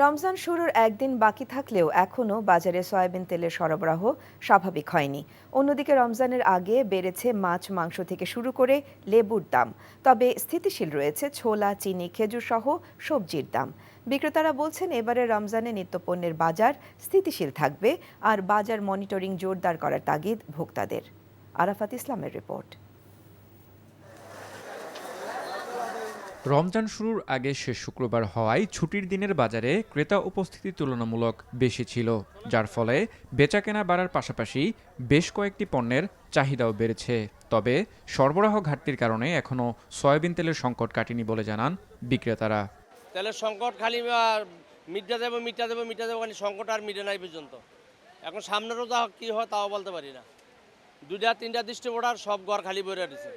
রমজান শুরুর একদিন বাকি থাকলেও এখনও বাজারে সয়াবিন তেলের সরবরাহ স্বাভাবিক হয়নি। অন্যদিকে রমজানের আগে বেড়েছে মাছ, মাংস থেকে শুরু করে লেবুর দাম। তবে স্থিতিশীল রয়েছে ছোলা, চিনি, খেজুর সহ সবজির দাম। বিক্রেতারা বলছেন এবারে রমজানে নিত্যপণ্যের বাজার স্থিতিশীল থাকবে আর বাজার মনিটরিং জোরদার করার তাগিদ ভোক্তাদের। আরাফাত ইসলামের রিপোর্ট। রমজান শুরুর আগে শেষ শুক্রবার হওয়ায় ছুটির দিনের বাজারে ক্রেতা উপস্থিতি তুলনামূলক বেশি ছিল, যার ফলে বেচাকেনা বাড়ার পাশাপাশি বেশ কয়েকটি পণ্যের চাহিদাও বেড়েছে। তবে সরবরাহ ঘাটতির কারণে এখনও সয়াবিন তেলের সংকট কাটেনি বলে জানান বিক্রেতারা। তেলের সংকট খালি মিটা দেবো খালি সংকট আর মিটে নাই পর্যন্ত। এখন সামনেরও যা কী হয় তাও বলতে পারি না। 2-3টা ডিস্ট্রিবিউটর সব ঘর খালি বইরে দিছে।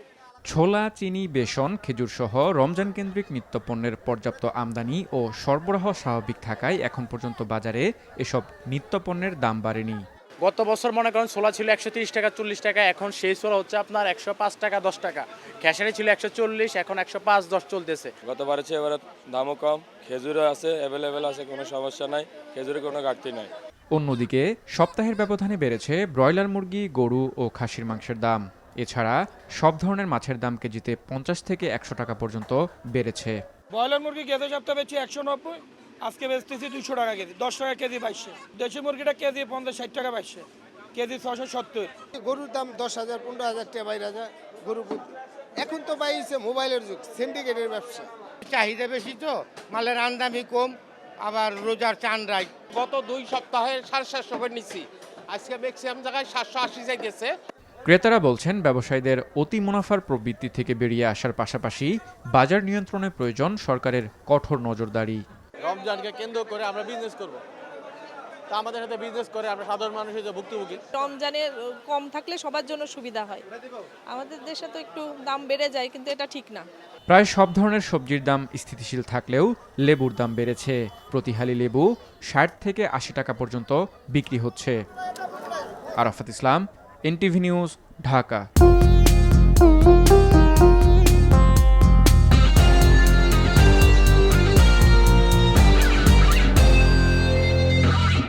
ছোলা, চিনি, বেসন, খেজুর সহ রমজান কেন্দ্রিক নিত্যপণ্যের পর্যাপ্ত আমদানি ও সরবরাহ স্বাভাবিক থাকায় এখন পর্যন্ত বাজারে এসব নিত্যপণ্যের দাম বাড়েনি। গত বছর মনে করেন ছোলা ছিল 130 টাকা 40 টাকা, এখন সেই ছোলা হচ্ছে আপনার 105 টাকা 10 টাকা। খেসারি ছিল 140, এখন 105-10 চলতেছে। গতবার চেয়ে এবারে দামও কম, খেজুরও আছে, অ্যাভেলেবেল আছে, কোনো সমস্যা নাই, খেজুরে কোনো ঘাটতি নাই। অন্যদিকে সপ্তাহের ব্যবধানে বেড়েছে ব্রয়লার মুরগি, গরু ও খাসির মাংসের দাম। এছাড়া সব ধরনের মাছের দাম কেজিতে 50 থেকে 100 টাকা পর্যন্ত বেড়েছে। ব্রয়লার মুরগি গত সপ্তাহে বেচি 190, আজকে বেচতেছি 200 টাকা কেজি, 10 টাকা কেজি বাইশে। দেশি মুরগিটা কেজি 50-60 টাকা বাইশে, কেজি 670। গরুর দাম 10,000 15,000 টাকা বাইরে যায় গরু। এখন তো বাইছে মোবাইলের যুগ, সিন্ডিকেটের ব্যবসা। চাহিদা বেশি তো, মালের আমদানি কম, আবার রোজার চান রাই। গত 2 সপ্তাহে 750 করে নিচ্ছি, আজকে ম্যাক্সিমাম জায়গায় 780 যাই গেছে। ক্রেতারা বলছেন ব্যবসায়ীদের অতি মুনাফার প্রবৃত্তি থেকে বেরিয়ে আসার পাশাপাশি বাজার নিয়ন্ত্রণে প্রয়োজন সরকারের কঠোর নজরদারি। রমজানকে কেন্দ্র করে আমরা বিজনেস করব, তা আমাদের সাথে বিজনেস করে আমরা সাধারণ মানুষের যে ভুক্তভোগী। রমজানে কম থাকলে সবার জন্য সুবিধা হয়। আমাদের দেশে তো একটু দাম বেড়ে যায়, কিন্তু এটা ঠিক না। প্রায় সব ধরনের সবজির দাম স্থিতিশীল থাকলেও লেবুর দাম বেড়েছে। প্রতি হালি লেবু 60 থেকে 80 টাকা পর্যন্ত বিক্রি হচ্ছে। আরাফাত ইসলাম, এনটিভি নিউজ, ঢাকা।